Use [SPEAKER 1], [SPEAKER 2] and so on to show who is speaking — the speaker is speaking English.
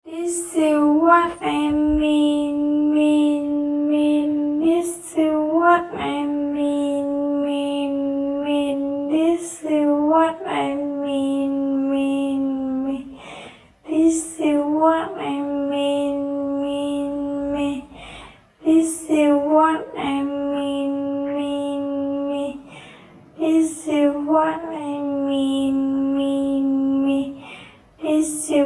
[SPEAKER 1] This is what I mean. This is what I mean. This is what I mean. This is what I mean. This is what I mean. This is what I mean. This is